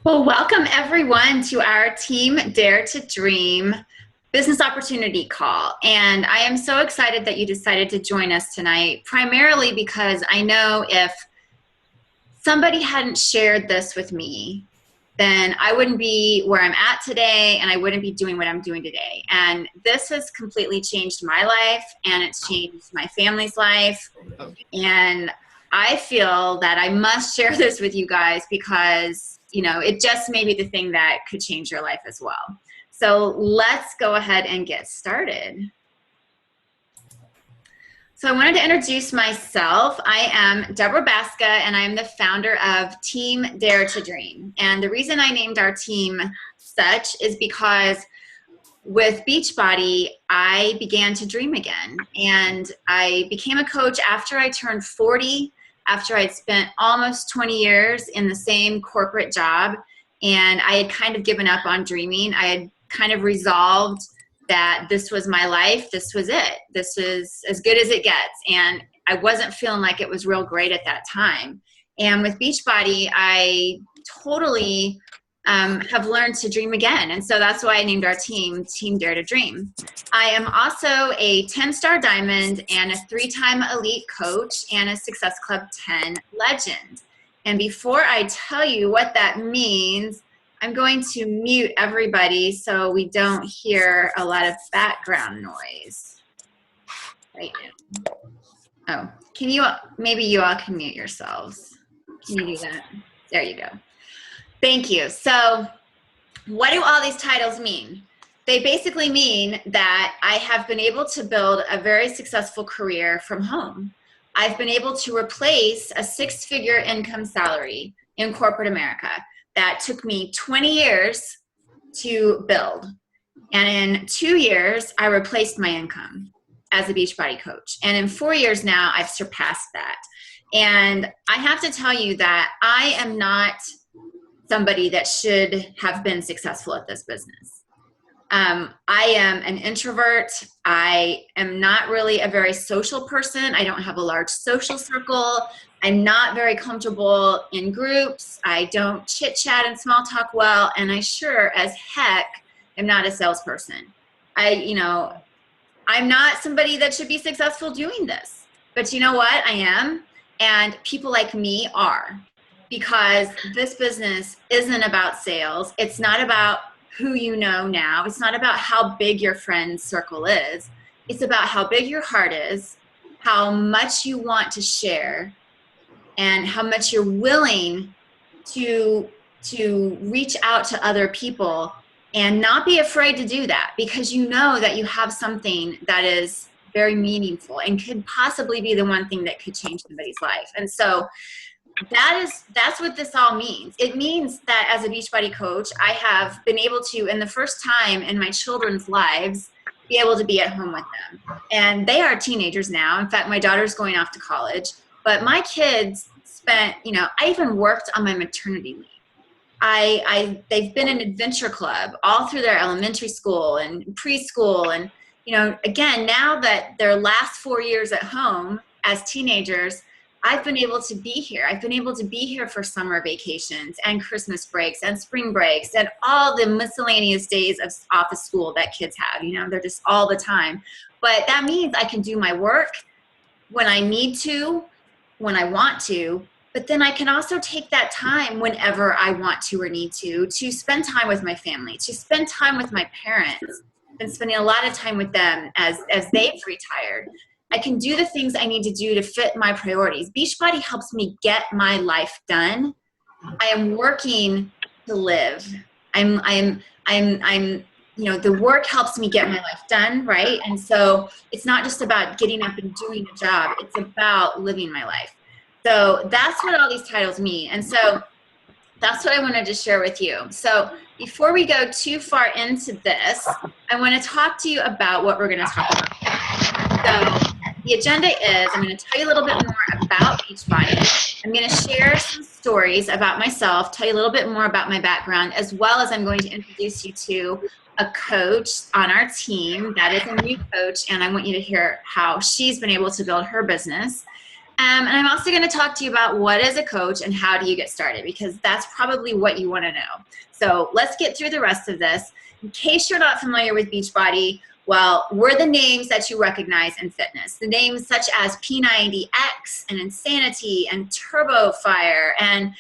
Well, welcome everyone to our Team Dare to Dream business opportunity call. And I am so excited that you decided to join us tonight, primarily because I know if somebody hadn't shared this with me, then I wouldn't be where I'm at today and I wouldn't be doing what I'm doing today. And this has completely changed my life and it's changed my family's life. And I feel that I must share this with you guys because it just may be the thing that could change your life as well. So let's go ahead and get started. So I wanted to introduce myself. I am Deborah Baska, and I'm the founder of Team Dare to Dream. And the reason I named our team such is because with Beachbody, I began to dream again. And I became a coach after I turned 40, after I'd spent almost 20 years in the same corporate job, and I had kind of given up on dreaming. I had kind of resolved that this was my life, this was it, this is as good as it gets, and I wasn't feeling like it was real great at that time. And with Beachbody, I totally have learned to dream again, and so that's why I named our team Team Dare to Dream. I am also a 10-star diamond and a 3-time elite coach and a Success Club 10 legend. And before I tell you what that means, I'm going to mute everybody so we don't hear a lot of background noise right now. Oh, maybe you all can mute yourselves. Can you do that? There you go. Thank you. So what do all these titles mean? They basically mean that I have been able to build a very successful career from home. I've been able to replace a 6-figure income salary in corporate America that took me 20 years to build. And in 2 years, I replaced my income as a Beachbody coach. And in 4 years now, I've surpassed that. And I have to tell you that I am not somebody that should have been successful at this business. I am an introvert. I am not really a very social person. I don't have a large social circle. I'm not very comfortable in groups. I don't chit chat and small talk well. And I sure as heck am not a salesperson. I'm not somebody that should be successful doing this, but you know what? I am. And people like me are. Because this business isn't about sales. It's not about who you know now. It's not about how big your friend circle is. It's about how big your heart is, how much you want to share, and how much you're willing to reach out to other people and not be afraid to do that because you know that you have something that is very meaningful and could possibly be the one thing that could change somebody's life. And so that's what this all means. It means that as a Beachbody coach, I have been able to, in the first time in my children's lives, be able to be at home with them. And they are teenagers now. In fact, my daughter's going off to college. But my kids spent, I even worked on my maternity leave. They've been in adventure club all through their elementary school and preschool. And, again, now that their last 4 years at home as teenagers, I've been able to be here. I've been able to be here for summer vacations and Christmas breaks and spring breaks and all the miscellaneous days of off of school that kids have. They're just all the time. But that means I can do my work when I need to, when I want to, but then I can also take that time whenever I want to or need to spend time with my family, to spend time with my parents. I've been spending a lot of time with them as they've retired. I can do the things I need to do to fit my priorities. Beachbody helps me get my life done. I am working to live. The work helps me get my life done, right? And so it's not just about getting up and doing a job. It's about living my life. So that's what all these titles mean. And so that's what I wanted to share with you. So before we go too far into this, I want to talk to you about what we're going to talk about. So the agenda is I'm going to tell you a little bit more about Beachbody. I'm going to share some stories about myself, tell you a little bit more about my background, as well as I'm going to introduce you to a coach on our team that is a new coach, and I want you to hear how she's been able to build her business. And I'm also going to talk to you about what is a coach and how do you get started, because that's probably what you want to know. So let's get through the rest of this. In case you're not familiar with Beachbody, well, we're the names that you recognize in fitness. The names such as P90X and Insanity and Turbo Fire and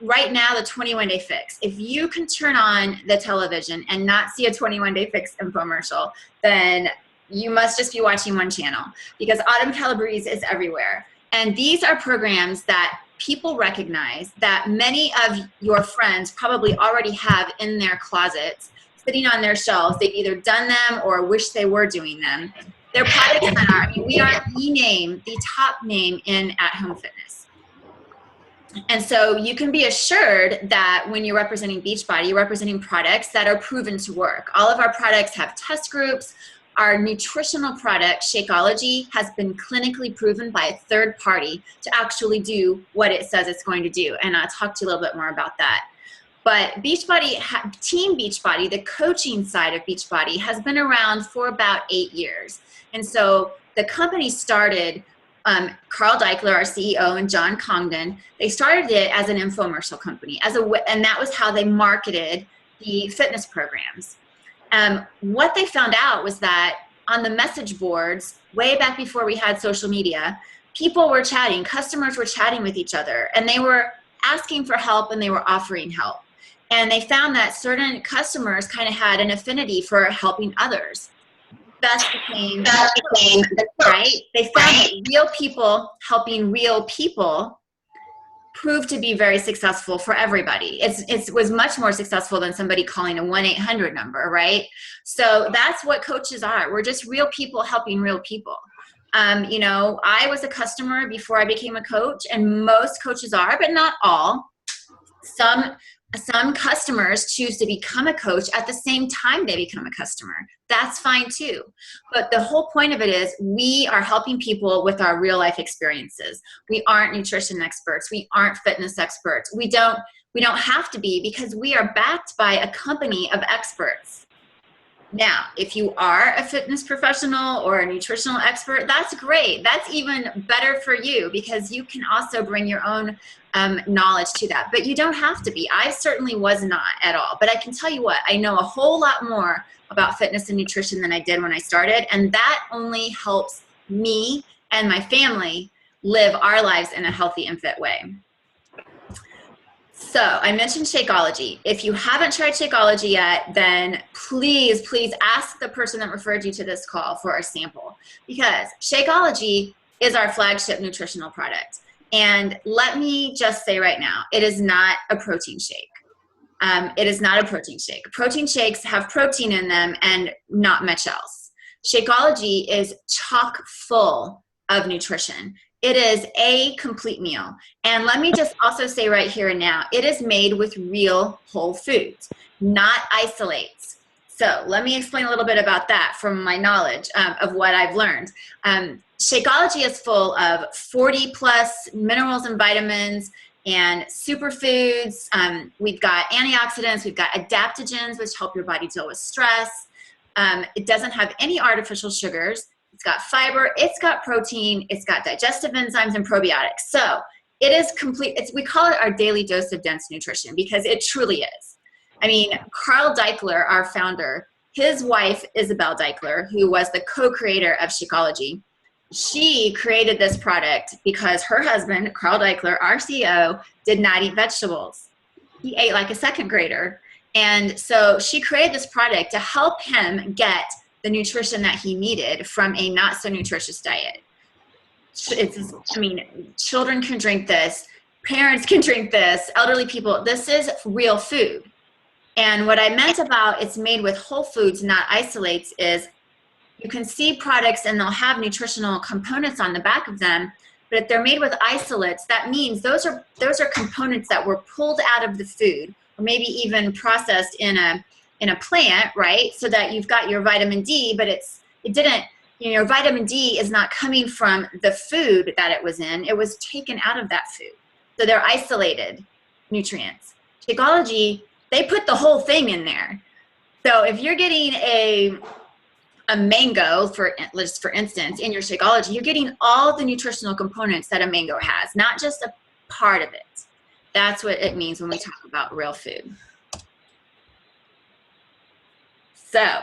right now the 21-Day Fix. If you can turn on the television and not see a 21-Day Fix infomercial, then you must just be watching one channel, because Autumn Calabrese is everywhere. And these are programs that people recognize, that many of your friends probably already have in their closets, sitting on their shelves. They've either done them or wish they were doing them. They're products that are, I mean, we are the name, the top name in at-home fitness. And so you can be assured that when you're representing Beachbody, you're representing products that are proven to work. All of our products have test groups. Our nutritional product, Shakeology, has been clinically proven by a third party to actually do what it says it's going to do. And I'll talk to you a little bit more about that. But Beachbody, Team Beachbody, the coaching side of Beachbody, has been around for about 8 years. And so the company started, Carl Deichler, our CEO, and John Congdon, they started it as an infomercial company, and that was how they marketed the fitness programs. What they found out was that on the message boards, way back before we had social media, people were chatting, customers were chatting with each other, and they were asking for help and they were offering help. And they found that certain customers kind of had an affinity for helping others. Thus became, right? They found that real people helping real people proved to be very successful for everybody. It was much more successful than somebody calling a 1-800 number, right? So that's what coaches are. We're just real people helping real people. You know, I was a customer before I became a coach, and most coaches are, but not all. Some customers choose to become a coach at the same time they become a customer. That's fine too. But the whole point of it is we are helping people with our real life experiences. We aren't nutrition experts. We aren't fitness experts. We don't have to be, because we are backed by a company of experts. Now, if you are a fitness professional or a nutritional expert, that's great. That's even better for you, because you can also bring your own knowledge to that. But you don't have to be. I certainly was not at all. But I can tell you what, I know a whole lot more about fitness and nutrition than I did when I started. And that only helps me and my family live our lives in a healthy and fit way. So I mentioned Shakeology. If you haven't tried Shakeology yet, then please ask the person that referred you to this call for a sample, because Shakeology is our flagship nutritional product. And let me just say right now, it is not a protein shake. It is not a protein shake. Protein shakes have protein in them and not much else. Shakeology is chock full of nutrition. It is a complete meal. And let me just also say right here and now, it is made with real whole foods, not isolates. So let me explain a little bit about that from my knowledge of what I've learned. Shakeology is full of 40 plus minerals and vitamins and superfoods. We've got antioxidants, we've got adaptogens, which help your body deal with stress. It doesn't have any artificial sugars. It's got fiber, it's got protein, it's got digestive enzymes and probiotics. So it is complete. We call it our daily dose of dense nutrition, because it truly is. I mean, Carl Deichler, our founder, his wife, Isabel Deichler, who was the co-creator of Shakeology, she created this product because her husband, Carl Deichler, our CEO, did not eat vegetables. He ate like a second grader. And so she created this product to help him get the nutrition that he needed from a not so nutritious diet. Children can drink this, parents can drink this, elderly people. This is real food. And what I meant about it's made with whole foods, not isolates, is you can see products and they'll have nutritional components on the back of them, but if they're made with isolates, that means those are components that were pulled out of the food, or maybe even processed in a plant, right? So that you've got your vitamin D, but your vitamin D is not coming from the food that it was in. It was taken out of that food. So they're isolated nutrients. Shakeology, they put the whole thing in there. So if you're getting a mango, for instance, in your Shakeology, you're getting all the nutritional components that a mango has, not just a part of it. That's what it means when we talk about real food. So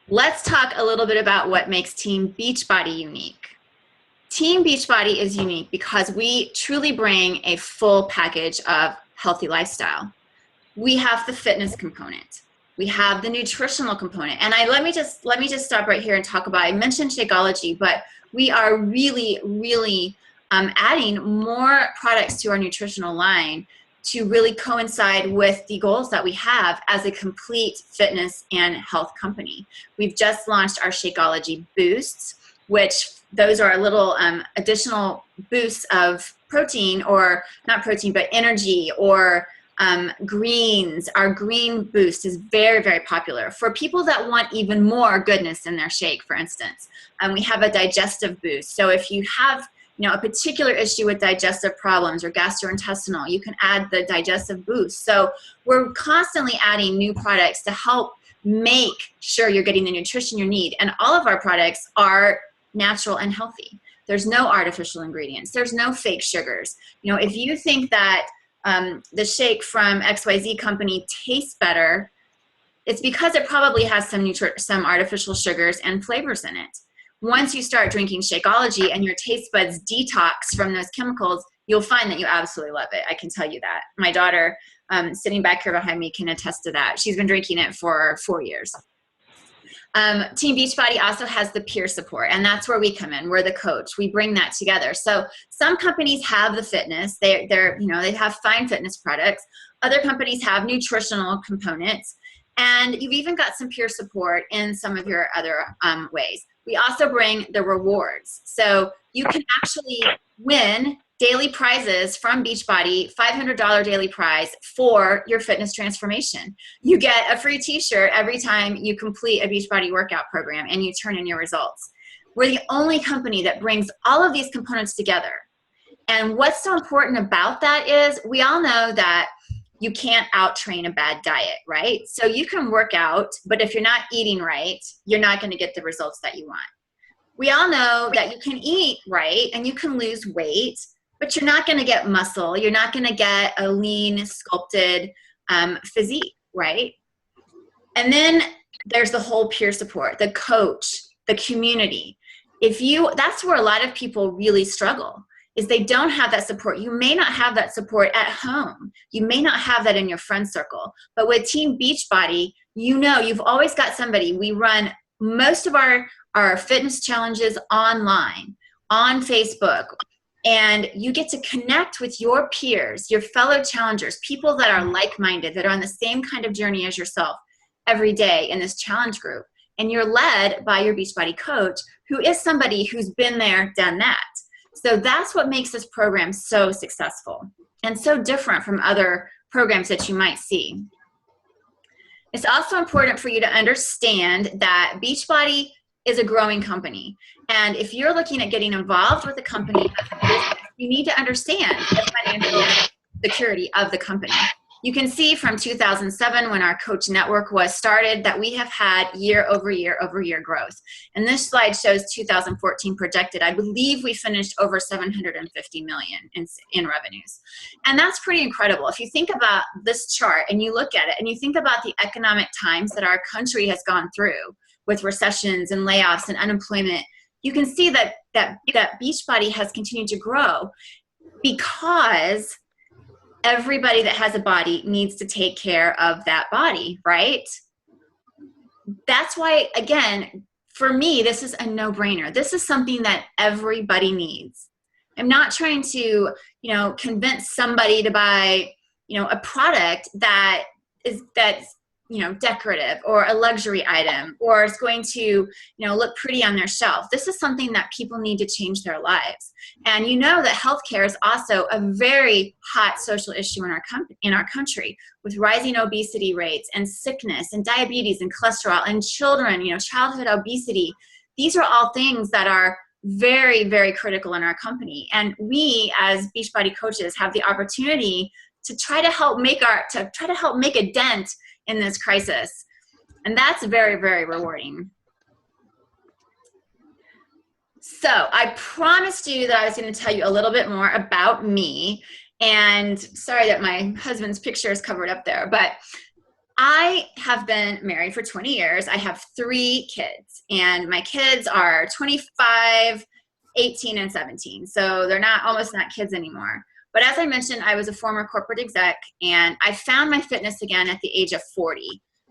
let's talk a little bit about what makes Team Beachbody unique. Team Beachbody is unique because we truly bring a full package of healthy lifestyle. We have the fitness component. We have the nutritional component. And let me just stop right here and talk about, I mentioned Shakeology, but we are really adding more products to our nutritional line to really coincide with the goals that we have as a complete fitness and health company. We've just launched our Shakeology Boosts, which those are little additional boosts of protein, or not protein, but energy, or greens. Our green boost is very popular for people that want even more goodness in their shake, for instance. We have a digestive boost. So if you have a particular issue with digestive problems or gastrointestinal, you can add the digestive boost. So we're constantly adding new products to help make sure you're getting the nutrition you need. And all of our products are natural and healthy. There's no artificial ingredients. There's no fake sugars. If you think that the shake from XYZ company tastes better, it's because it probably has some artificial sugars and flavors in it. Once you start drinking Shakeology and your taste buds detox from those chemicals, you'll find that you absolutely love it. I can tell you that. My daughter, sitting back here behind me, can attest to that. She's been drinking it for 4 years. Team Beachbody also has the peer support, and that's where we come in. We're the coach. We bring that together. So some companies have the fitness. They have fine fitness products. Other companies have nutritional components, and you've even got some peer support in some of your other ways. We also bring the rewards. So you can actually win daily prizes from Beachbody, $500 daily prize for your fitness transformation. You get a free t-shirt every time you complete a Beachbody workout program and you turn in your results. We're the only company that brings all of these components together. And what's so important about that is we all know that you can't out-train a bad diet, right? So you can work out, but if you're not eating right, you're not going to get the results that you want. We all know that you can eat right and you can lose weight, but you're not going to get muscle. You're not going to get a lean, sculpted physique, right? And then there's the whole peer support, the coach, the community. That's where a lot of people really struggle, is they don't have that support. You may not have that support at home. You may not have that in your friend circle. But with Team Beachbody, you've always got somebody. We run most of our fitness challenges online, on Facebook, and you get to connect with your peers, your fellow challengers, people that are like-minded, that are on the same kind of journey as yourself every day in this challenge group. And you're led by your Beachbody coach, who is somebody who's been there, done that. So that's what makes this program so successful and so different from other programs that you might see. It's also important for you to understand that Beachbody is a growing company. And if you're looking at getting involved with a company, you need to understand the financial security of the company. You can see from 2007, when our coach network was started, that we have had year over year growth. And this slide shows 2014 projected. I believe we finished over $750 million in revenues. And that's pretty incredible. If you think about this chart and you look at it and you think about the economic times that our country has gone through with recessions and layoffs and unemployment, you can see that Beachbody has continued to grow because everybody that has a body needs to take care of that body, right? That's why, again, for me, this is a no-brainer. This is something that everybody needs. I'm not trying to, convince somebody to buy, a product that's decorative or a luxury item, or is going to, look pretty on their shelf. This is something that people need to change their lives. And that healthcare is also a very hot social issue in our country, with rising obesity rates and sickness and diabetes and cholesterol and children, childhood obesity. These are all things that are very, very critical in our company. And we, as Beachbody coaches, have the opportunity to try to help make a dent in this crisis. And that's very, very rewarding. So I promised you that I was going to tell you a little bit more about me. And sorry that my husband's picture is covered up there, but I have been married for 20 years. I have 3 kids, and my kids are 25, 18, and 17. So they're almost not kids anymore. But as I mentioned, I was a former corporate exec, and I found my fitness again at the age of 40.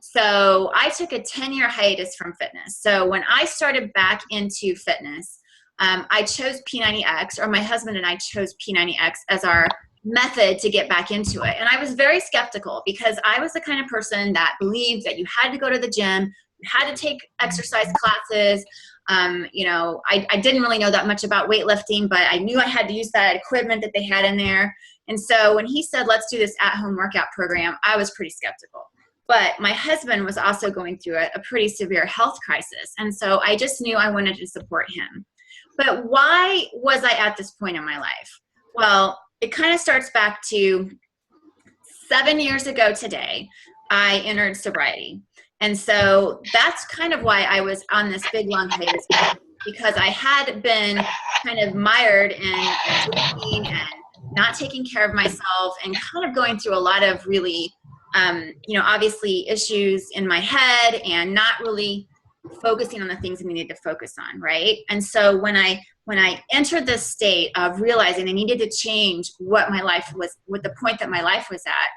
So I took a 10-year hiatus from fitness. So when I started back into fitness, I chose P90X, or my husband and I chose P90X as our method to get back into it. And I was very skeptical because I was the kind of person that believed that you had to go to the gym, you had to take exercise classes. I didn't really know that much about weightlifting, but I knew I had to use that equipment that they had in there. And so when he said, let's do this at-home workout program, I was pretty skeptical. But my husband was also going through a pretty severe health crisis. And so I just knew I wanted to support him. But why was I at this point in my life? Well, it kind of starts back to 7 years ago today, I entered sobriety. And so that's kind of why I was on this big long hiatus, because I had been kind of mired in drinking and not taking care of myself and kind of going through a lot of really, obviously issues in my head and not really focusing on the things I needed to focus on, right? And so when I entered this state of realizing I needed to change what my life was, what the point that my life was at,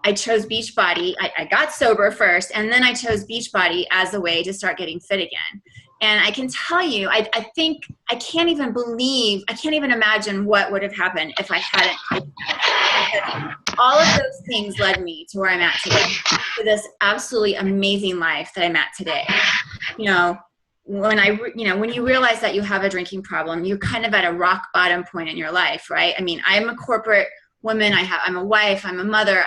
I chose Beachbody. I got sober first, and then I chose Beachbody as a way to start getting fit again. And I can tell you, I think I can't even imagine what would have happened if I hadn't taken it. All of those things led me to where I'm at today, to this absolutely amazing life that I'm at today. When you realize that you have a drinking problem, you're kind of at a rock bottom point in your life, right? I mean, I'm a corporate woman. I'm a wife. I'm a mother.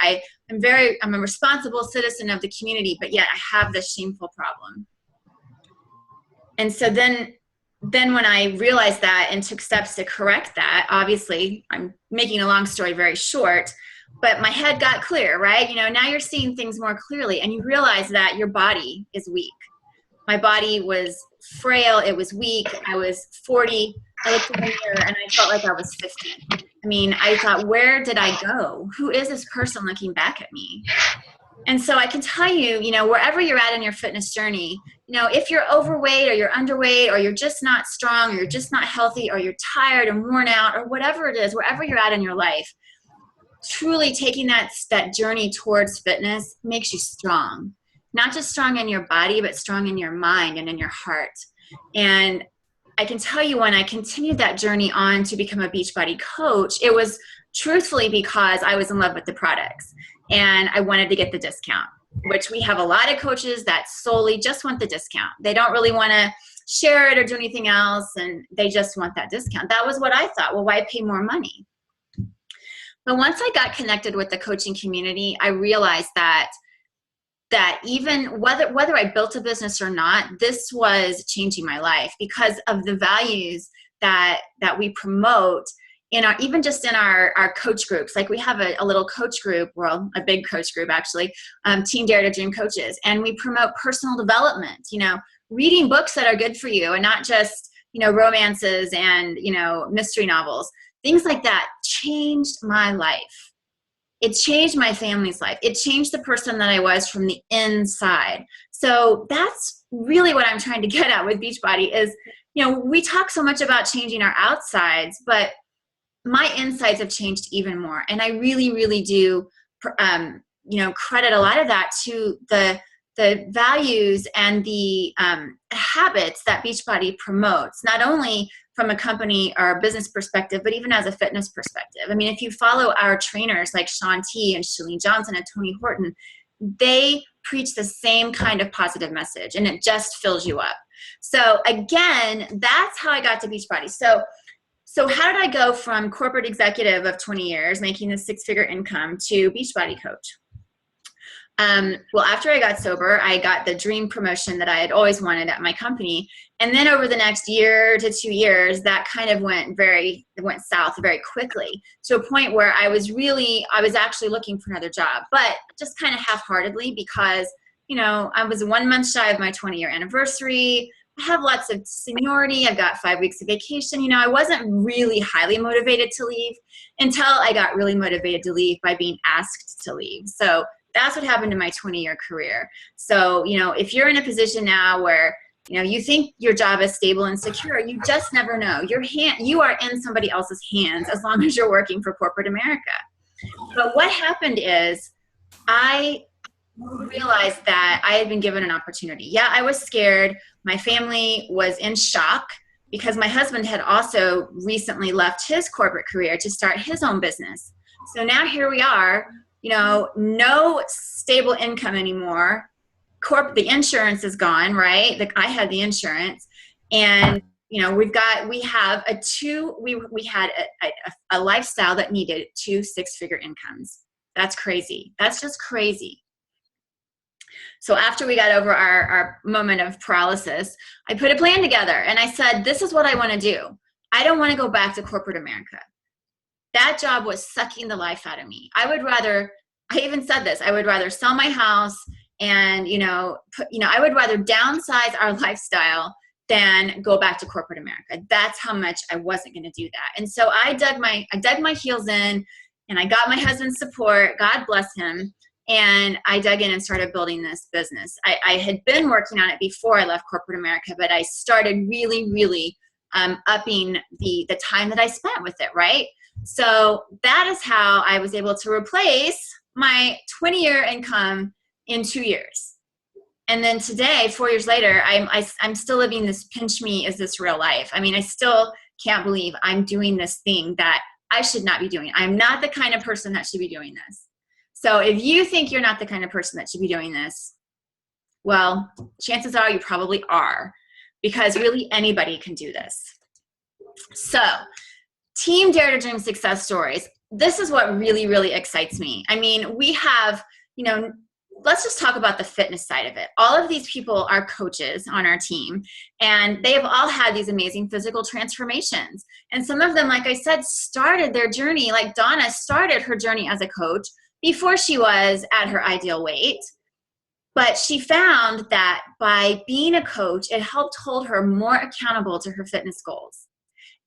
I'm a responsible citizen of the community, but yet I have this shameful problem. And so then when I realized that and took steps to correct that, obviously, I'm making a long story very short, but my head got clear, right? Now you're seeing things more clearly, and you realize that your body is weak. My body was frail. It was weak. I was 40. I looked in the mirror and I felt like I was 50. I mean, I thought, where did I go? Who is this person looking back at me? And so I can tell you, wherever you're at in your fitness journey, if you're overweight or you're underweight or you're just not strong or you're just not healthy or you're tired and worn out or whatever it is, wherever you're at in your life, truly taking that journey towards fitness makes you strong. Not just strong in your body, but strong in your mind and in your heart. And I can tell you, when I continued that journey on to become a Beachbody coach, it was truthfully because I was in love with the products and I wanted to get the discount, which we have a lot of coaches that solely just want the discount. They don't really want to share it or do anything else, and they just want that discount. That was what I thought. Well, why pay more money? But once I got connected with the coaching community, I realized that even whether I built a business or not, this was changing my life because of the values that we promote even just in our coach groups. Like we have a little coach group, well, a big coach group actually, Team Dare to Dream coaches, and we promote personal development, reading books that are good for you and not just, romances and, mystery novels. Things like that changed my life. It changed my family's life. It changed the person that I was from the inside. So that's really what I'm trying to get at with Beachbody is, we talk so much about changing our outsides, but my insides have changed even more. And I really, really do, credit a lot of that to the values and the habits that Beachbody promotes, not only from a company or a business perspective, but even as a fitness perspective. I mean, if you follow our trainers like Shaun T and Chalene Johnson and Tony Horton, they preach the same kind of positive message, and it just fills you up. So again, that's how I got to Beachbody. So how did I go from corporate executive of 20 years, making a 6-figure income, to Beachbody coach? Well, after I got sober, I got the dream promotion that I had always wanted at my company. And then over the next year to 2 years, that kind of went south very quickly, to a point where I was actually looking for another job, but just kind of half-heartedly, because, I was 1 month shy of my 20-year anniversary. I have lots of seniority. I've got 5 weeks of vacation. I wasn't really highly motivated to leave until I got really motivated to leave by being asked to leave. So that's what happened to my 20-year career. So, if you're in a position now where, you think your job is stable and secure, you just never know. You are in somebody else's hands as long as you're working for corporate America. But what happened is I realized that I had been given an opportunity. Yeah, I was scared. My family was in shock because my husband had also recently left his corporate career to start his own business. So now here we are, no stable income anymore. The insurance is gone, right? I had the insurance, and we had a lifestyle that needed 2 6-figure incomes. That's crazy. That's just crazy. So after we got over our moment of paralysis, I put a plan together and I said, this is what I want to do. I don't want to go back to corporate America. That job was sucking the life out of me. I even said this, I would rather sell my house and, I would rather downsize our lifestyle than go back to corporate America. That's how much I wasn't going to do that. And so I dug my heels in, and I got my husband's support, God bless him. And I dug in and started building this business. I had been working on it before I left corporate America, but I started really, really upping the time that I spent with it, right? So that is how I was able to replace my 20-year income in 2 years. And then today, 4 years later, I'm still living this pinch me, is this real life? I mean, I still can't believe I'm doing this thing that I should not be doing. I'm not the kind of person that should be doing this. So if you think you're not the kind of person that should be doing this, well, chances are you probably are, because really anybody can do this. So Team Dare to Dream success stories. This is what really, really excites me. I mean, we have, let's just talk about the fitness side of it. All of these people are coaches on our team, and they have all had these amazing physical transformations. And some of them, like I said, started their journey, like Donna started her journey as a coach before she was at her ideal weight. But she found that by being a coach, it helped hold her more accountable to her fitness goals.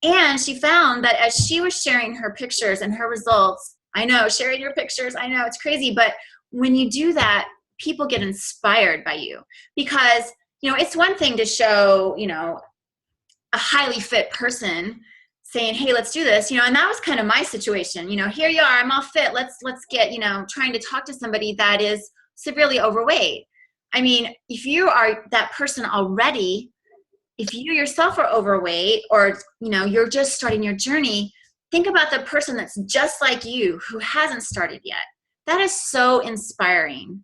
And she found that as she was sharing her pictures and her results, I know, sharing your pictures, I know it's crazy, but when you do that, people get inspired by you. Because, it's one thing to show, a highly fit person saying, hey, let's do this, and that was kind of my situation. Here you are, I'm all fit. Let's get, trying to talk to somebody that is severely overweight. I mean, if you are that person already, if you yourself are overweight, or, you're just starting your journey, think about the person that's just like you who hasn't started yet. That is so inspiring.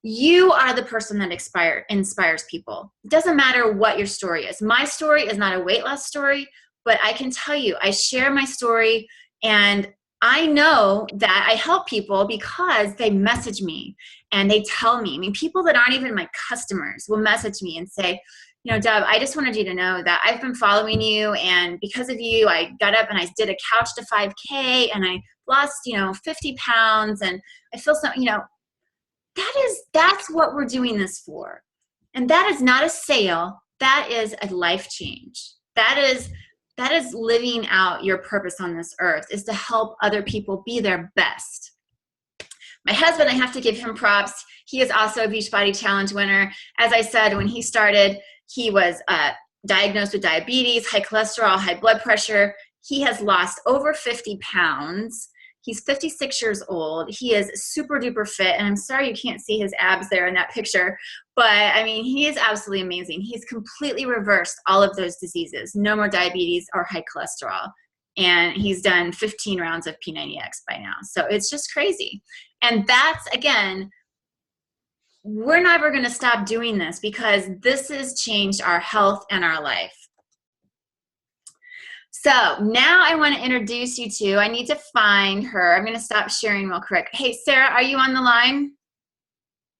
You are the person that inspires people. It doesn't matter what your story is. My story is not a weight loss story, but I can tell you, I share my story, and I know that I help people because they message me and they tell me. I mean, people that aren't even my customers will message me and say, Deb, I just wanted you to know that I've been following you, and because of you, I got up and I did a couch to 5K and I lost, 50 pounds, and I feel so, that's what we're doing this for. And that is not a sale. That is a life change. That is living out your purpose on this earth, is to help other people be their best. My husband, I have to give him props. He is also a Beachbody Challenge winner. As I said, when he started, he was diagnosed with diabetes, high cholesterol, high blood pressure. He has lost over 50 pounds. He's 56 years old. He is super duper fit. And I'm sorry you can't see his abs there in that picture. But I mean, he is absolutely amazing. He's completely reversed all of those diseases. No more diabetes or high cholesterol. And he's done 15 rounds of P90X by now. So it's just crazy. And that's, again, we're never going to stop doing this, because this has changed our health and our life. So now I want to introduce you to, I need to find her. I'm going to stop sharing real quick. Hey, Sarah, are you on the line?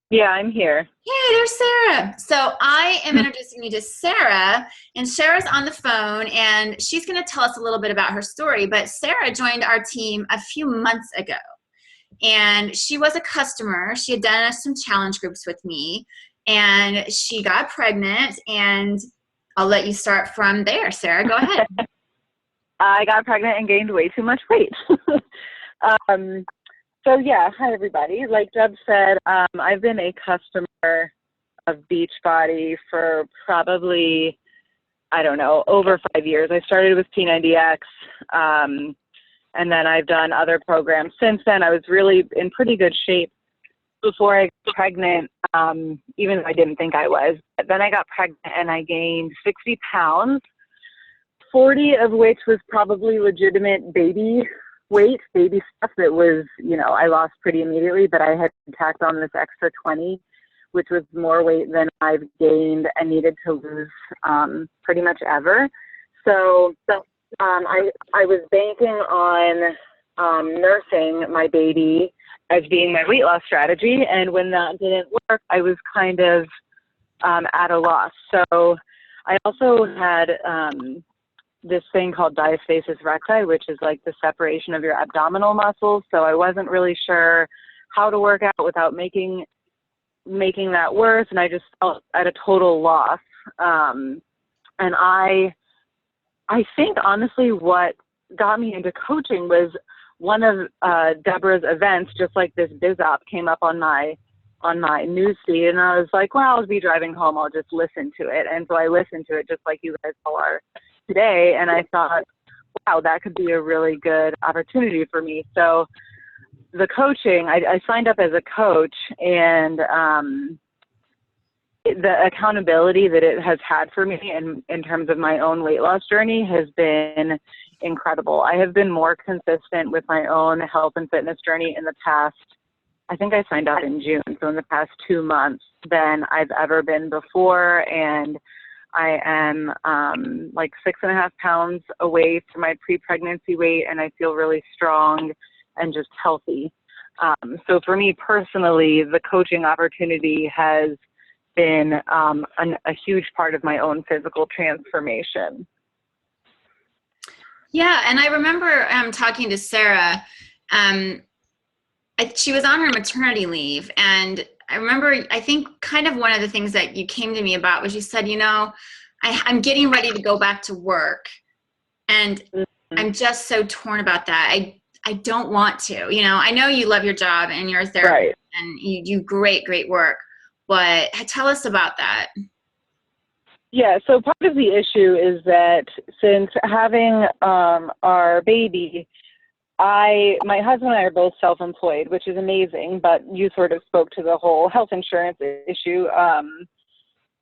Yeah, I'm here. Hey, there's Sarah. So I am introducing you to Sarah, and Sarah's on the phone, and she's going to tell us a little bit about her story. But Sarah joined our team a few months ago, and she was a customer. She had done some challenge groups with me, and she got pregnant, and I'll let you start from there. Sarah, go ahead. I got pregnant and gained way too much weight. So yeah, hi everybody. Like Deb said, I've been a customer of Beachbody for probably, I don't know, over 5 years. I started with P90X, and then I've done other programs since then. I was really in pretty good shape before I got pregnant, even though I didn't think I was. But then I got pregnant and I gained 60 pounds, 40 of which was probably legitimate baby weight, baby stuff that was, I lost pretty immediately, but I had tacked on this extra 20, which was more weight than I've gained and needed to lose pretty much ever. So I was banking on nursing my baby as being my weight loss strategy. And when that didn't work, I was kind of at a loss. So I also had this thing called diastasis recti, which is like the separation of your abdominal muscles. So I wasn't really sure how to work out without making that worse. And I just felt at a total loss. And I think honestly what got me into coaching was one of Deborah's events, just like this BizOp came up on my news feed, and I was like, well, I'll be driving home, I'll just listen to it. And so I listened to it just like you guys all are today, and I thought, wow, that could be a really good opportunity for me. So the coaching, I signed up as a coach, and the accountability that it has had for me in terms of my own weight loss journey has been incredible. I have been more consistent with my own health and fitness journey in the past, I think I signed up in June, so in the past 2 months than I've ever been before. And I am like 6.5 pounds away from my pre-pregnancy weight, and I feel really strong and just healthy. So for me personally, the coaching opportunity has been a huge part of my own physical transformation. Yeah, and I remember talking to Sarah. She was on her maternity leave, and I remember, I think kind of one of the things that you came to me about was you said, I'm getting ready to go back to work, and I'm just so torn about that. I don't want to, I know you love your job and you're a therapist, right, and you do great work, but tell us about that. Yeah, so part of the issue is that since having our baby, my husband and I are both self-employed, which is amazing, but you sort of spoke to the whole health insurance issue.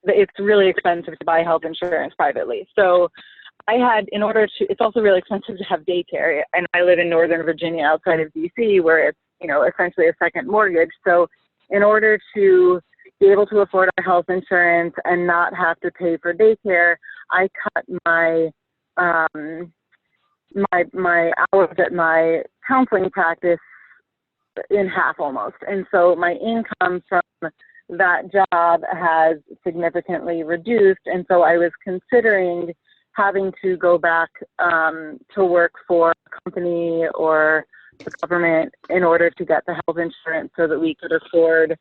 It's really expensive to buy health insurance privately. So it's also really expensive to have daycare, and I live in Northern Virginia outside of DC, where it's, essentially a second mortgage. So in order to be able to afford our health insurance and not have to pay for daycare, I cut my hours at my counseling practice in half almost. And so my income from that job has significantly reduced. And so I was considering having to go back to work for a company or the government in order to get the health insurance so that we could afford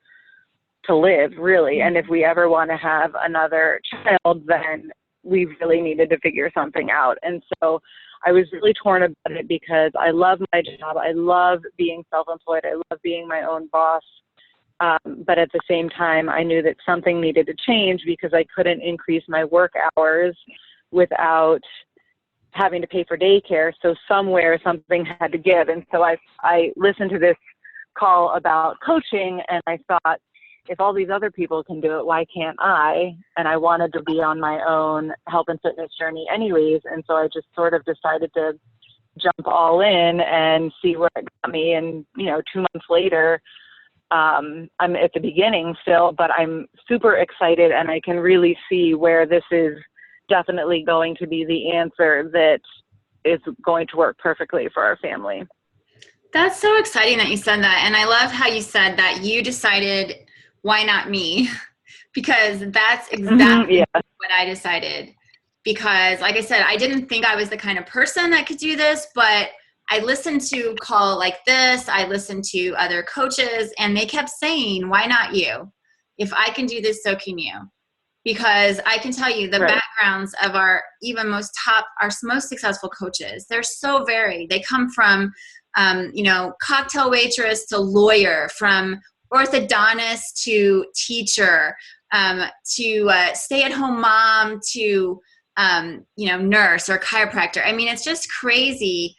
to live, really. And if we ever want to have another child, then we really needed to figure something out. And so I was really torn about it because I love my job. I love being self-employed. I love being my own boss. But at the same time, I knew that something needed to change because I couldn't increase my work hours without having to pay for daycare. So somewhere something had to give. And so I listened to this call about coaching, and I thought, if all these other people can do it, why can't I? And I wanted to be on my own health and fitness journey anyways. And so I just sort of decided to jump all in and see where it got me. And, 2 months later, I'm at the beginning still, but I'm super excited, and I can really see where this is definitely going to be the answer that is going to work perfectly for our family. That's so exciting that you said that. And I love how you said that you decided why not me? Because that's exactly what I decided. Because like I said, I didn't think I was the kind of person that could do this, but I listened to call like this. I listened to other coaches and they kept saying, why not you? If I can do this, so can you. Because I can tell you the backgrounds of our most successful coaches, they're so varied. They come from, cocktail waitress to lawyer, from orthodontist to teacher, to stay-at-home mom to, nurse or chiropractor. I mean, it's just crazy.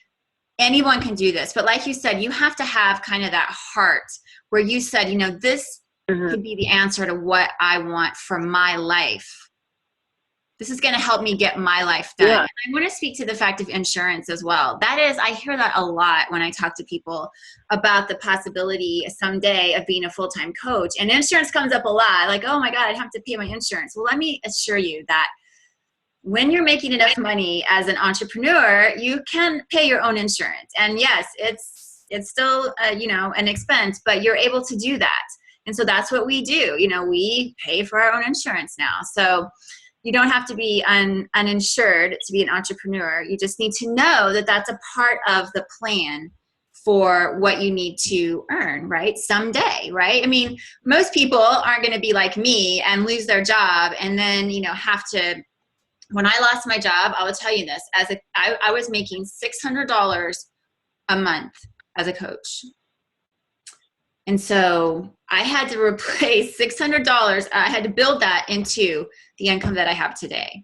Anyone can do this. But like you said, you have to have kind of that heart where you said, this could be the answer to what I want for my life. This is going to help me get my life done. Yeah. And I want to speak to the fact of insurance as well. That is, I hear that a lot when I talk to people about the possibility someday of being a full-time coach. And insurance comes up a lot. Like, oh my God, I'd have to pay my insurance. Well, let me assure you that when you're making enough money as an entrepreneur, you can pay your own insurance. And yes, it's still, an expense, but you're able to do that. And so that's what we do. We pay for our own insurance now. So you don't have to be uninsured to be an entrepreneur. You just need to know that that's a part of the plan for what you need to earn, right? Someday, right? I mean, most people aren't going to be like me and lose their job and then, have to. When I lost my job, I will tell you this, I was making $600 a month as a coach. And so I had to replace $600. I had to build that into the income that I have today.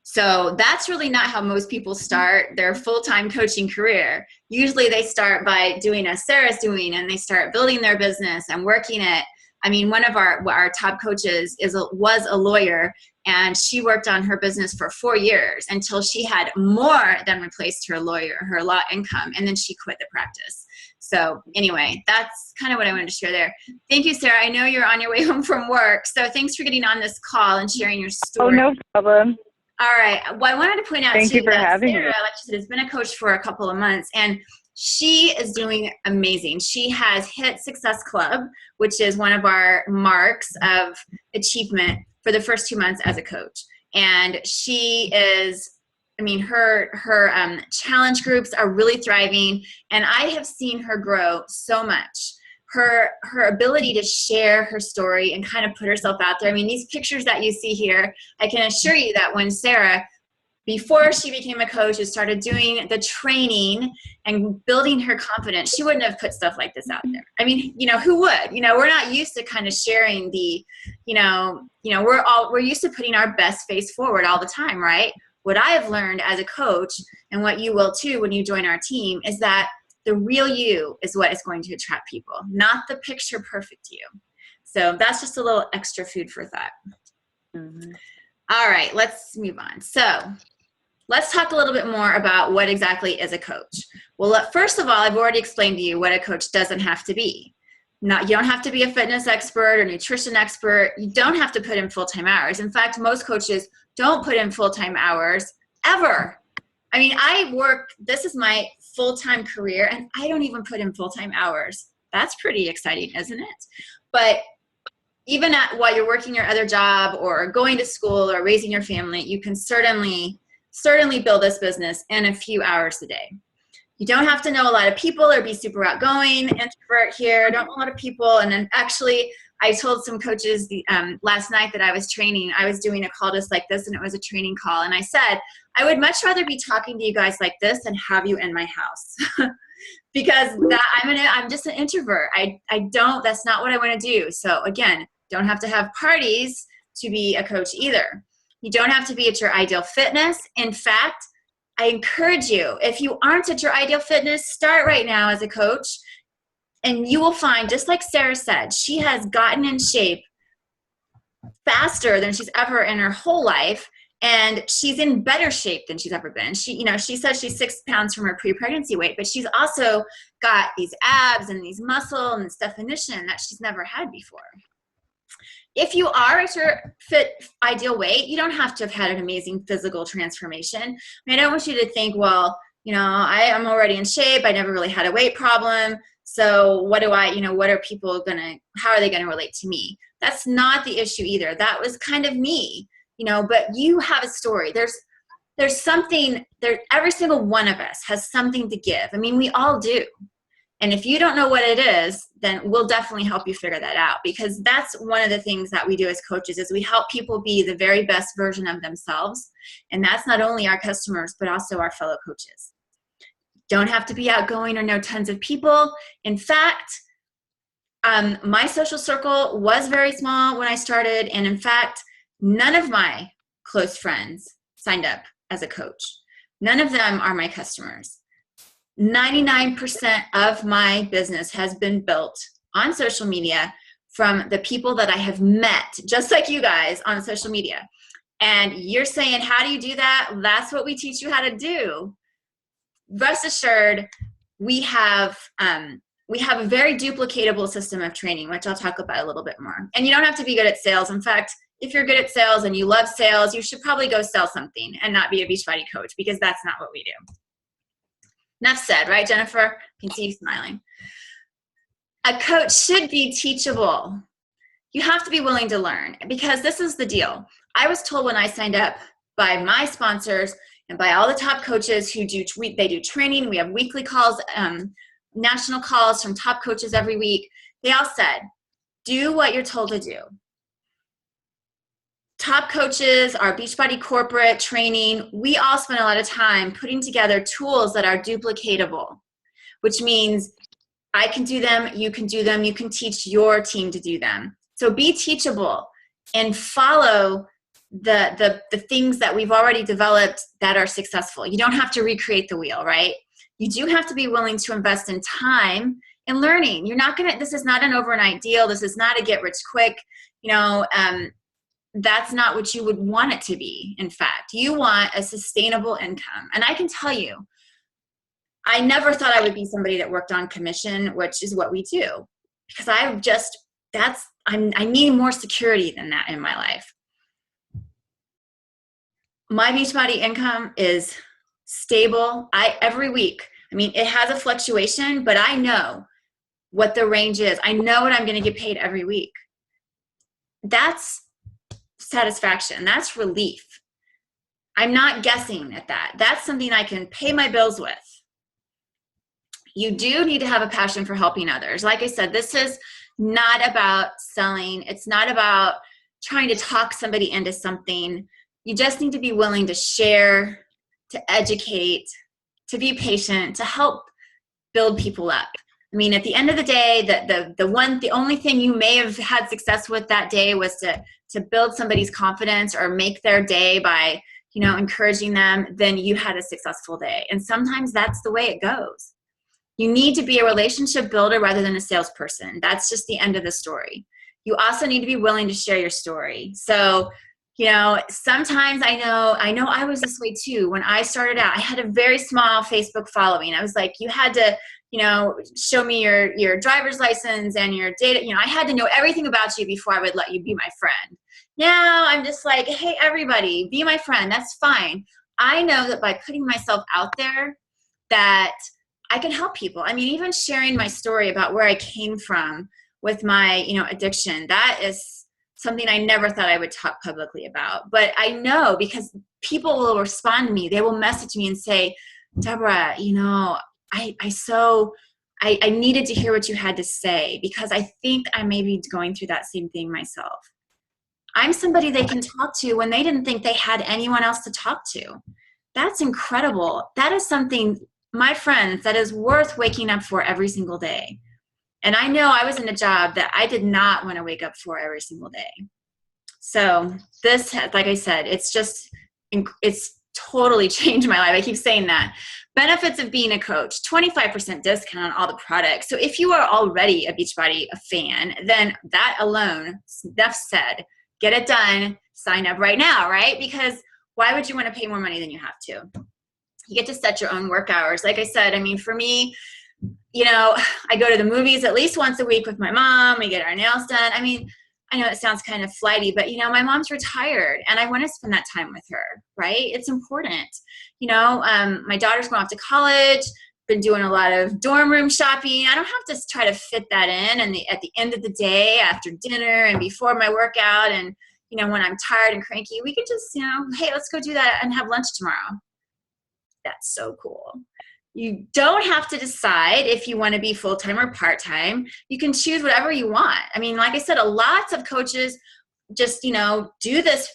So that's really not how most people start their full-time coaching career. Usually they start by doing as Sarah's doing, and they start building their business and working it. I mean, one of our top coaches was a lawyer, and she worked on her business for 4 years until she had more than replaced her law income, and then she quit the practice. So anyway, that's kind of what I wanted to share there. Thank you, Sarah. I know you're on your way home from work, so thanks for getting on this call and sharing your story. Oh, no problem. All right. Well, I wanted to point out Thank you for having Sarah, me. like she said, has been a coach for a couple of months, and she is doing amazing. She has hit Success Club, which is one of our marks of achievement for the first 2 months as a coach. And she is, her challenge groups are really thriving, and I have seen her grow so much. Her ability to share her story and kind of put herself out there. I mean, these pictures that you see here, I can assure you that when Sarah, before she became a coach and started doing the training and building her confidence, she wouldn't have put stuff like this out there. I mean, who would? We're not used to kind of sharing the, we're used to putting our best face forward all the time, right? What I have learned as a coach, and what you will too when you join our team, is that the real you is what is going to attract people, not the picture perfect you. So that's just a little extra food for thought. Mm-hmm. All right, let's move on. So let's talk a little bit more about what exactly is a coach. Well, first of all, I've already explained to you what a coach doesn't have to be. You don't have to be a fitness expert or nutrition expert. You don't have to put in full-time hours. In fact, most coaches don't put in full-time hours ever. I mean, this is my full-time career, and I don't even put in full-time hours. That's pretty exciting, isn't it? But even while you're working your other job or going to school or raising your family, you can certainly build this business in a few hours a day. You don't have to know a lot of people or be super outgoing, introvert here, don't know a lot of people. And then actually, I told some coaches last night that I was training. I was doing a call just like this, and it was a training call. And I said, I would much rather be talking to you guys like this than have you in my house. Because I'm just an introvert. That's not what I want to do. So again, don't have to have parties to be a coach either. You don't have to be at your ideal fitness. In fact, I encourage you, if you aren't at your ideal fitness, start right now as a coach. And you will find, just like Sarah said, she has gotten in shape faster than she's ever in her whole life. And she's in better shape than she's ever been. She says she's 6 pounds from her pre-pregnancy weight, but she's also got these abs and these muscle and this definition that she's never had before. If you are at your fit ideal weight, you don't have to have had an amazing physical transformation. I mean, I don't want you to think, well, I'm already in shape. I never really had a weight problem. So what are people how are they going to relate to me? That's not the issue either. That was kind of me, but you have a story. There's something there. Every single one of us has something to give. I mean, we all do. And if you don't know what it is, then we'll definitely help you figure that out, because that's one of the things that we do as coaches is we help people be the very best version of themselves. And that's not only our customers, but also our fellow coaches. Don't have to be outgoing or know tons of people. In fact, my social circle was very small when I started. And in fact, none of my close friends signed up as a coach. None of them are my customers. 99% of my business has been built on social media from the people that I have met, just like you guys, on social media. And you're saying, how do you do that? That's what we teach you how to do. Rest assured, we have a very duplicatable system of training, which I'll talk about a little bit more. And you don't have to be good at sales. In fact, if you're good at sales and you love sales, you should probably go sell something and not be a Beachbody coach, because that's not what we do. Enough said, right, Jennifer? I can see you smiling. A coach should be teachable. You have to be willing to learn, because this is the deal. I was told when I signed up by my sponsors and by all the top coaches who do training. We have weekly calls, national calls from top coaches every week. They all said, do what you're told to do. Top coaches, our Beachbody corporate training, we all spend a lot of time putting together tools that are duplicatable, which means I can do them, you can do them, you can teach your team to do them. So be teachable and follow the things that we've already developed that are successful. You don't have to recreate the wheel, right? You do have to be willing to invest in time and learning. This is not an overnight deal. This is not a get rich quick, that's not what you would want it to be. In fact, you want a sustainable income. And I can tell you, I never thought I would be somebody that worked on commission, which is what we do, because I need more security than that in my life. My Beachbody income is stable. Every week, it has a fluctuation, but I know what the range is. I know what I'm going to get paid every week. That's satisfaction. That's relief. I'm not guessing at that. That's something I can pay my bills with. You do need to have a passion for helping others. Like I said, this is not about selling. It's not about trying to talk somebody into something. You just need to be willing to share, to educate, to be patient, to help build people up. At the end of the day, the only thing you may have had success with that day was to build somebody's confidence or make their day by, encouraging them. Then you had a successful day. And sometimes that's the way it goes. You need to be a relationship builder rather than a salesperson. That's just the end of the story. You also need to be willing to share your story. So, sometimes I know I was this way too. When I started out, I had a very small Facebook following. I was like, you had to, show me your driver's license and your data. I had to know everything about you before I would let you be my friend. Now I'm just like, hey, everybody, be my friend. That's fine. I know that by putting myself out there that I can help people. Even sharing my story about where I came from with my, addiction, that is something I never thought I would talk publicly about. But I know, because people will respond to me. They will message me and say, Deborah, I needed to hear what you had to say, because I think I may be going through that same thing myself. I'm somebody they can talk to when they didn't think they had anyone else to talk to. That's incredible. That is something, my friends, that is worth waking up for every single day. And I know I was in a job that I did not want to wake up for every single day. So this, like I said, it's totally changed my life. I keep saying that. Benefits of being a coach: 25% discount on all the products. So if you are already a Beachbody fan, then that alone, enough said, get it done, sign up right now, right? Because why would you want to pay more money than you have to? You get to set your own work hours. Like I said, for me, I go to the movies at least once a week with my mom. We get our nails done. I know it sounds kind of flighty, but my mom's retired and I want to spend that time with her, right? It's important. My daughter's going off to college. been doing a lot of dorm room shopping. I don't have to try to fit that in. And at the end of the day, after dinner and before my workout, and, when I'm tired and cranky, we could just, hey, let's go do that and have lunch tomorrow. That's so cool. You don't have to decide if you want to be full-time or part-time. You can choose whatever you want. I mean, like I said, lots of coaches just, do this,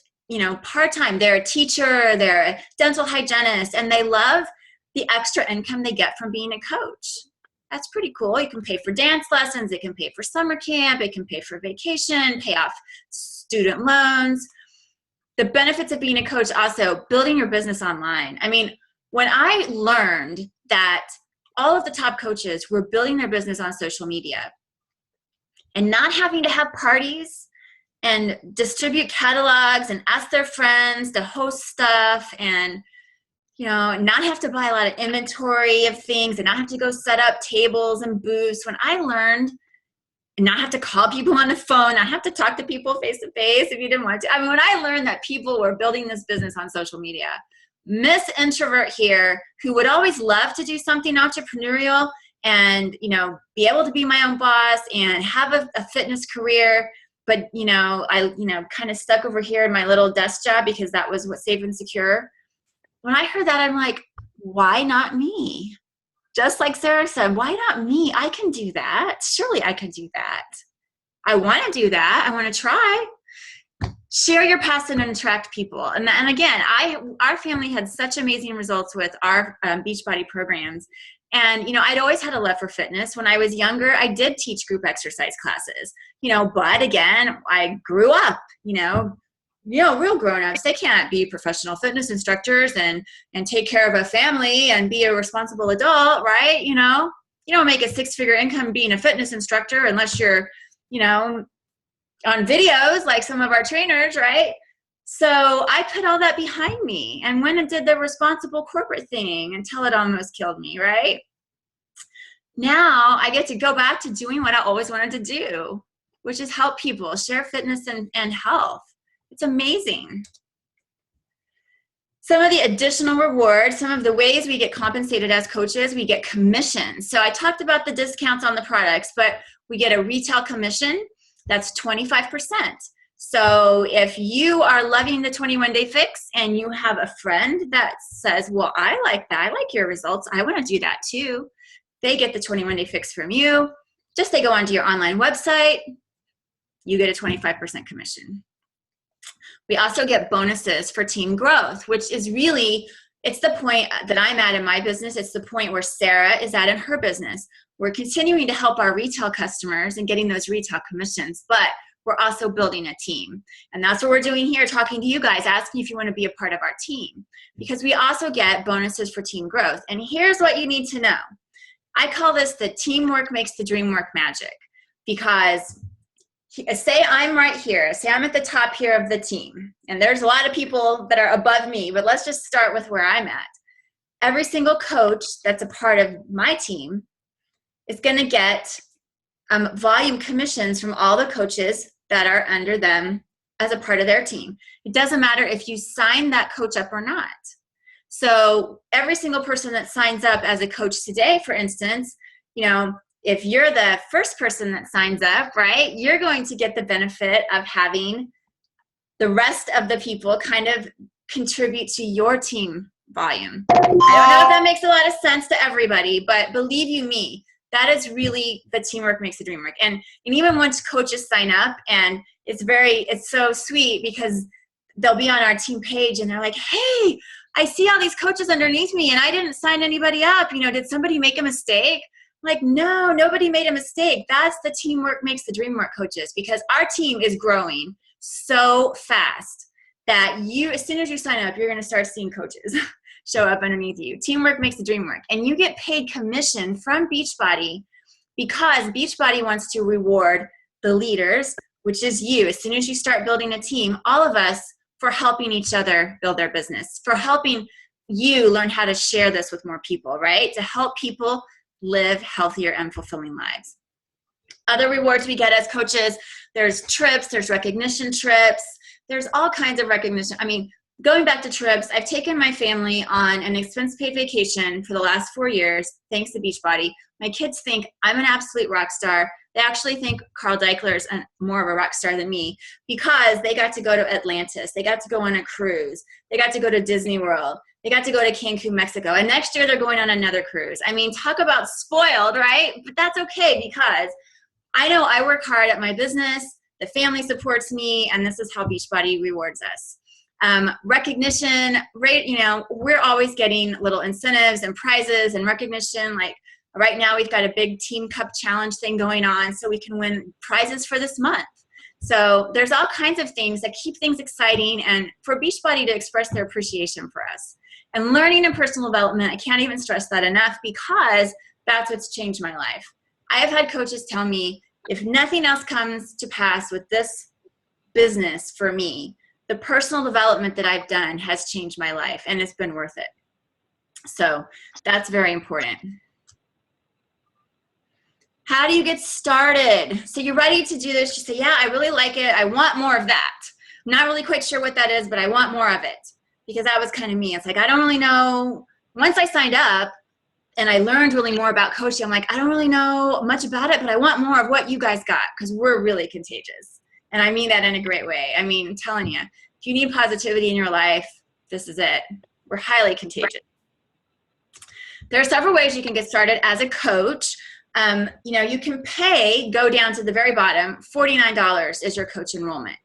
part-time. They're a teacher, they're a dental hygienist, and they love the extra income they get from being a coach. That's pretty cool. You can pay for dance lessons. It can pay for summer camp. It can pay for vacation, pay off student loans. The benefits of being a coach also, building your business online. I mean, when I learned that all of the top coaches were building their business on social media and not having to have parties and distribute catalogs and ask their friends to host stuff and, not have to buy a lot of inventory of things and not have to go set up tables and booths. When I learned and not have to call people on the phone, not have to talk to people face to face if you didn't want to. I mean, when I learned that people were building this business on social media, Miss Introvert here, who would always love to do something entrepreneurial and, be able to be my own boss and have a fitness career, but, I, kind of stuck over here in my little desk job because that was what safe and secure. When I heard that, I'm like, why not me? Just like Sarah said, why not me? I can do that. Surely I can do that. I want to do that. I want to try. Share your passion and attract people. And again, our family had such amazing results with our Beachbody programs. And, I'd always had a love for fitness. When I was younger, I did teach group exercise classes, but again, I grew up, real grown-ups. They can't be professional fitness instructors and take care of a family and be a responsible adult, right? You don't make a six-figure income being a fitness instructor unless you're, on videos like some of our trainers, right? So I put all that behind me and went and did the responsible corporate thing until it almost killed me, right? Now I get to go back to doing what I always wanted to do, which is help people, share fitness and health. It's amazing. Some of the additional rewards, some of the ways we get compensated as coaches, we get commissions. So I talked about the discounts on the products, but we get a retail commission. That's 25%. So if you are loving the 21-day fix and you have a friend that says, well, I like that. I like your results. I want to do that too. They get the 21-day fix from you. Just they go onto your online website. You get a 25% commission. We also get bonuses for team growth, which is really, it's the point that I'm at in my business. It's the point where Sarah is at in her business. We're continuing to help our retail customers and getting those retail commissions, but we're also building a team. And that's what we're doing here, talking to you guys, asking if you want to be a part of our team, because we also get bonuses for team growth. And here's what you need to know. I call this the teamwork makes the dream work magic, because say I'm right here, say I'm at the top here of the team, and there's a lot of people that are above me, but let's just start with where I'm at. Every single coach that's a part of my team is going to get volume commissions from all the coaches that are under them as a part of their team. It doesn't matter if you sign that coach up or not. So every single person that signs up as a coach today, for instance, if you're the first person that signs up, right, you're going to get the benefit of having the rest of the people kind of contribute to your team volume. I don't know if that makes a lot of sense to everybody, but believe you me, that is really the teamwork makes the dream work. And even once coaches sign up, and it's so sweet because they'll be on our team page and they're like, hey, I see all these coaches underneath me and I didn't sign anybody up. Did somebody make a mistake? I'm like, no, nobody made a mistake. That's the teamwork makes the dream work, coaches, because our team is growing so fast that as soon as you sign up, you're going to start seeing coaches show up underneath you. Teamwork makes the dream work. And you get paid commission from Beachbody because Beachbody wants to reward the leaders, which is you. As soon as you start building a team, all of us, for helping each other build their business, for helping you learn how to share this with more people, right? To help people live healthier and fulfilling lives. Other rewards we get as coaches, there's trips, there's recognition trips, there's all kinds of recognition. going back to trips, I've taken my family on an expense-paid vacation for the last 4 years, thanks to Beachbody. My kids think I'm an absolute rock star. They actually think Carl Deichler is more of a rock star than me because they got to go to Atlantis. They got to go on a cruise. They got to go to Disney World. They got to go to Cancun, Mexico. And next year they're going on another cruise. I mean, talk about spoiled, right? But that's okay because I know I work hard at my business. The family supports me, and this is how Beachbody rewards us. Recognition, right? You know, we're always getting little incentives and prizes and recognition. Like right now, we've got a big Team Cup Challenge thing going on, so we can win prizes for this month. So there's all kinds of things that keep things exciting, and for Beachbody to express their appreciation for us. And learning and personal development, I can't even stress that enough because that's what's changed my life. I have had coaches tell me, if nothing else comes to pass with this business for me, the personal development that I've done has changed my life, and it's been worth it. So that's very important. How do you get started? So you're ready to do this. You say, yeah, I really like it. I want more of that. I'm not really quite sure what that is, but I want more of it. Because that was kind of me. It's like, I don't really know. Once I signed up and I learned really more about coaching, I'm like, I don't really know much about it, but I want more of what you guys got because we're really contagious. And I mean that in a great way. I mean, I'm telling you, if you need positivity in your life, this is it. We're highly contagious. There are several ways you can get started as a coach. You know, you can pay, go down to the very bottom, $49 is your coach enrollment.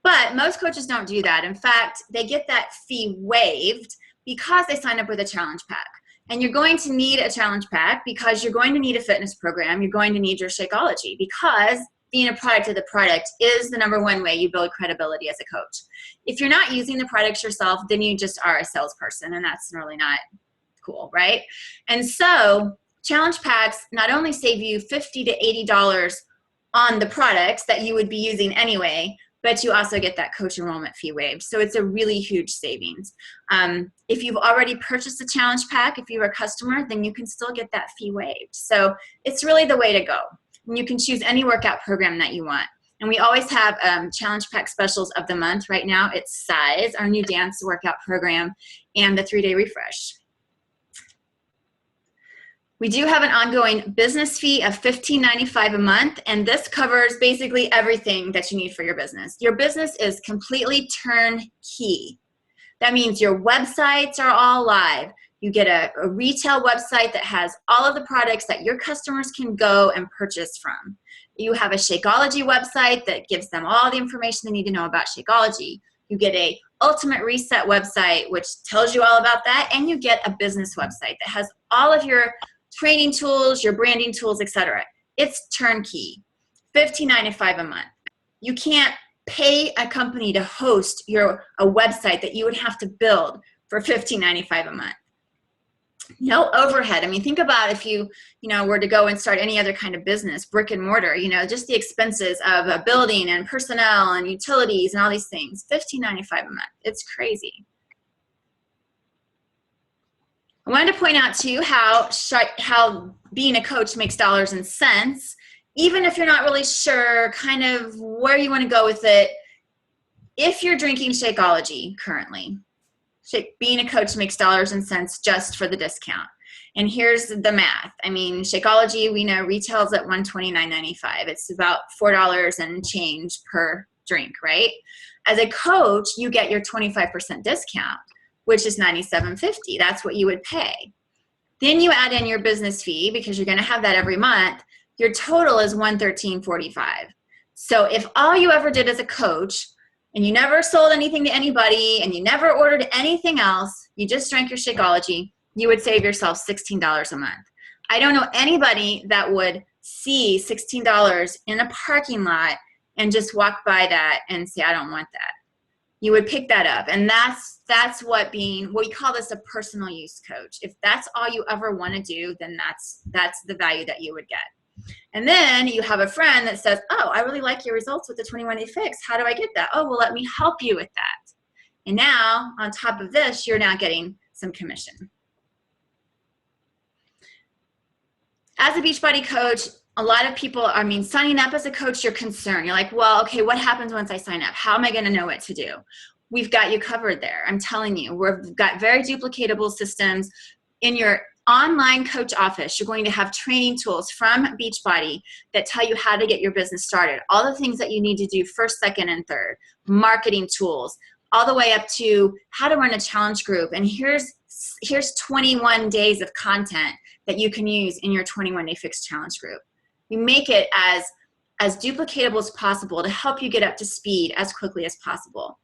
But most coaches don't do that. In fact, they get that fee waived because they sign up with a challenge pack. And you're going to need a challenge pack because you're going to need a fitness program. You're going to need your Shakeology because being a product of the product is the #1 way you build credibility as a coach. If you're not using the products yourself, then you just are a salesperson, and that's really not cool, right? And so challenge packs not only save you $50 to $80 on the products that you would be using anyway, but you also get that coach enrollment fee waived. So it's a really huge savings. If you've already purchased a challenge pack, if you're a customer, then you can still get that fee waived. So it's really the way to go. And you can choose any workout program that you want. And we always have challenge pack specials of the month. Right now it's Size, our new dance workout program, and the 3-day refresh. We do have an ongoing business fee of $15.95 a month, and this covers basically everything that you need for your business. Your business is completely turnkey. That means your websites are all live. You get a retail website that has all of the products that your customers can go and purchase from. You have a Shakeology website that gives them all the information they need to know about Shakeology. You get a Ultimate Reset website, which tells you all about that, and you get a business website that has all of your training tools, your branding tools, etc. It's turnkey, $15.95 a month. You can't pay a company to host a website that you would have to build for $15.95 a month. No overhead. I mean, think about if you were to go and start any other kind of business, brick and mortar, just the expenses of a building and personnel and utilities and all these things, $15.95 a month. It's crazy. I wanted to point out to you how being a coach makes dollars and cents, even if you're not really sure kind of where you want to go with it. If you're drinking Shakeology currently, being a coach makes dollars and cents just for the discount. And here's the math. I mean, Shakeology, we know retails at $129.95. It's about $4 and change per drink, right? As a coach, you get your 25% discount, which is $97.50. That's what you would pay. Then you add in your business fee because you're going to have that every month. Your total is $113.45. So if all you ever did as a coach and you never sold anything to anybody and you never ordered anything else, you just drank your Shakeology, you would save yourself $16 a month. I don't know anybody that would see $16 in a parking lot and just walk by that and say, I don't want that. You would pick that up. And that's what we call this a personal use coach. If that's all you ever want to do, then that's the value that you would get. And then you have a friend that says, oh, I really like your results with the 21-day fix. How do I get that? Oh, well, let me help you with that. And now on top of this, you're now getting some commission. As a Beachbody coach, a lot of people, signing up as a coach, you're concerned. You're like, well, okay, what happens once I sign up? How am I going to know what to do? we've got you covered there. I'm telling you, we've got very duplicatable systems. In your online coach office, you're going to have training tools from Beachbody that tell you how to get your business started, all the things that you need to do first, second, and third, marketing tools, all the way up to how to run a challenge group. And here's 21 days of content that you can use in your 21-day fix challenge group. We make it as duplicatable as possible to help you get up to speed as quickly as possible.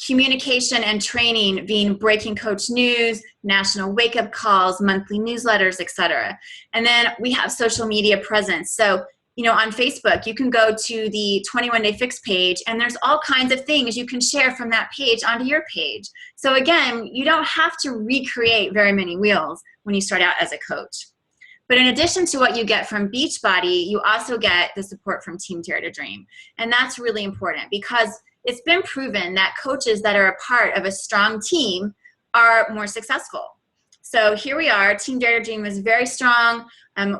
Communication and training being breaking coach news, national wake-up calls, monthly newsletters, etc. And then we have social media presence. So, on Facebook, you can go to the 21-Day Fix page, and there's all kinds of things you can share from that page onto your page. So again, you don't have to recreate very many wheels when you start out as a coach. But in addition to what you get from Beachbody, you also get the support from Team Dare to Dream. And that's really important because it's been proven that coaches that are a part of a strong team are more successful. So here we are. Team Dare to Dream is very strong.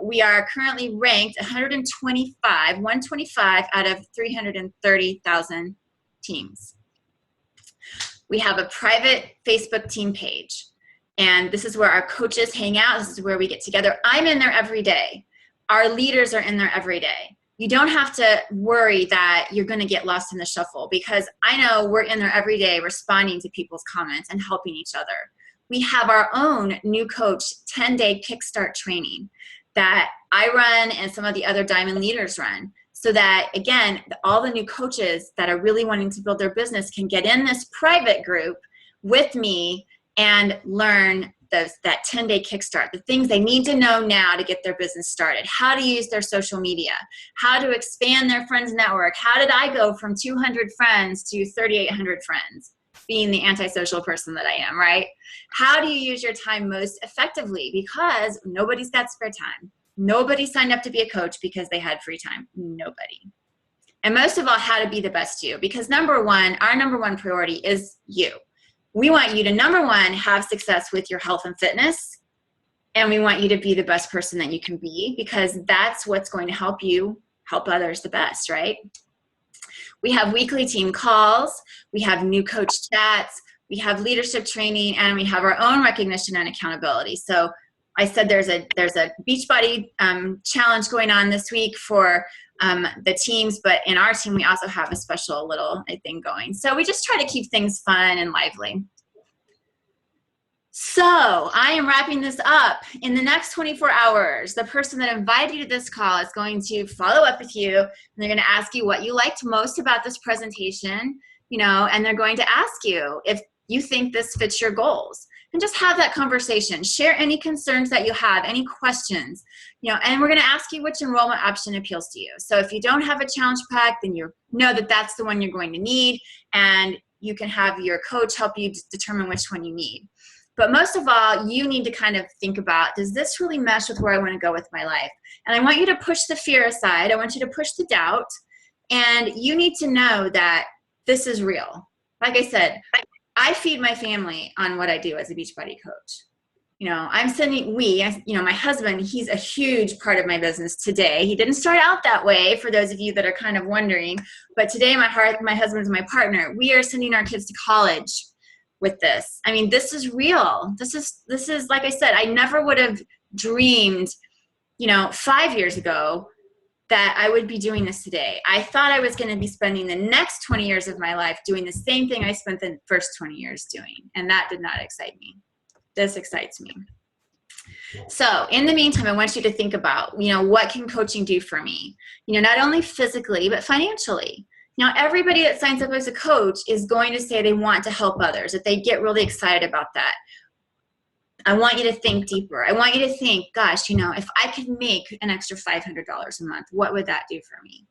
We are currently ranked 125 out of 330,000 teams. We have a private Facebook team page. And this is where our coaches hang out. This is where we get together. I'm in there every day. Our leaders are in there every day. You don't have to worry that you're going to get lost in the shuffle because I know we're in there every day responding to people's comments and helping each other. We have our own new coach 10-day kickstart training that I run and some of the other diamond leaders run so that, again, all the new coaches that are really wanting to build their business can get in this private group with me and learn that 10-day kickstart, the things they need to know now to get their business started, how to use their social media, how to expand their friends network. How did I go from 200 friends to 3,800 friends, being the antisocial person that I am, right? How do you use your time most effectively? Because nobody's got spare time. Nobody signed up to be a coach because they had free time. Nobody. And most of all, how to be the best you. Because our number one priority is you. We want you to, number one, have success with your health and fitness. And we want you to be the best person that you can be because that's what's going to help you help others the best, right? We have weekly team calls. We have new coach chats. We have leadership training, and we have our own recognition and accountability. So I said there's a Beachbody challenge going on this week for the teams, but in our team, we also have a special little thing going. So we just try to keep things fun and lively. So I am wrapping this up. In the next 24 hours, the person that invited you to this call is going to follow up with you, and they're going to ask you what you liked most about this presentation, and they're going to ask you if you think this fits your goals. And just have that conversation. Share any concerns that you have, any questions, and we're going to ask you which enrollment option appeals to you. So if you don't have a challenge pack, then you know that that's the one you're going to need, and you can have your coach help you determine which one you need. But most of all, you need to kind of think about, does this really mesh with where I want to go with my life? And I want you to push the fear aside. I want you to push the doubt, and you need to know that this is real. Like I said, I feed my family on what I do as a Beachbody coach. I'm sending, my husband, he's a huge part of my business today. He didn't start out that way, for those of you that are kind of wondering, but today my husband's my partner. We are sending our kids to college with this. I mean, this is real. This is, like I said, I never would have dreamed, 5 years ago that I would be doing this today. I thought I was going to be spending the next 20 years of my life doing the same thing I spent the first 20 years doing. And that did not excite me. This excites me. So in the meantime, I want you to think about, what can coaching do for me? Not only physically, but financially. Now, everybody that signs up as a coach is going to say they want to help others, that they get really excited about that. I want you to think deeper. I want you to think, gosh, if I could make an extra $500 a month, what would that do for me?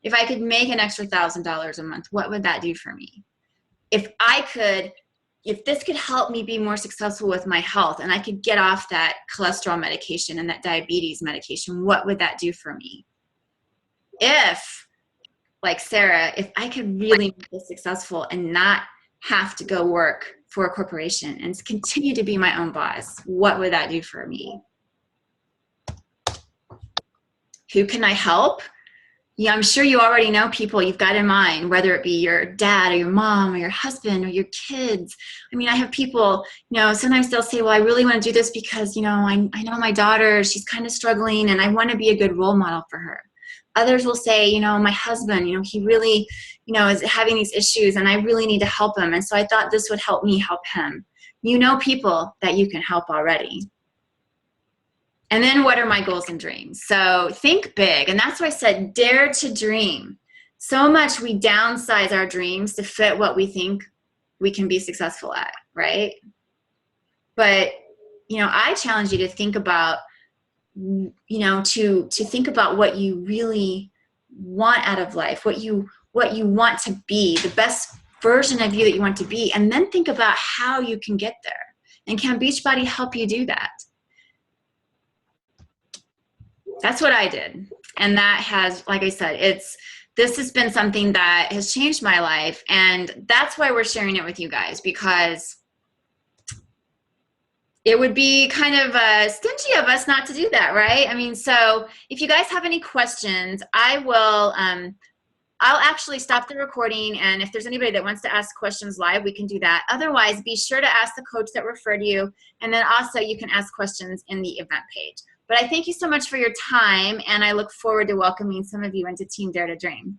If I could make an extra $1,000 a month, what would that do for me? If this could help me be more successful with my health and I could get off that cholesterol medication and that diabetes medication, what would that do for me? If, like Sarah, if I could really be successful and not have to go work for a corporation and continue to be my own boss, what would that do for me? Who can I help? Yeah, I'm sure you already know people you've got in mind, whether it be your dad or your mom or your husband or your kids. I mean, I have people, sometimes they'll say, well, I really want to do this because, I know my daughter, she's kind of struggling and I want to be a good role model for her. Others will say, my husband, he really, is having these issues and I really need to help him. And so I thought this would help me help him. You know people that you can help already. And then what are my goals and dreams? So think big. And that's why I said dare to dream. So much we downsize our dreams to fit what we think we can be successful at, right? But, I challenge you to think about, to think about what you really want out of life, what you want to be, the best version of you that you want to be, and then think about how you can get there. And can Beachbody help you do that? That's what I did. And that has, like I said, this has been something that has changed my life. And that's why we're sharing it with you guys, because it would be kind of stingy of us not to do that, right? I mean, so if you guys have any questions, I'll actually stop the recording. And if there's anybody that wants to ask questions live, we can do that. Otherwise, be sure to ask the coach that referred you. And then also you can ask questions in the event page. But I thank you so much for your time, and I look forward to welcoming some of you into Team Dare to Dream.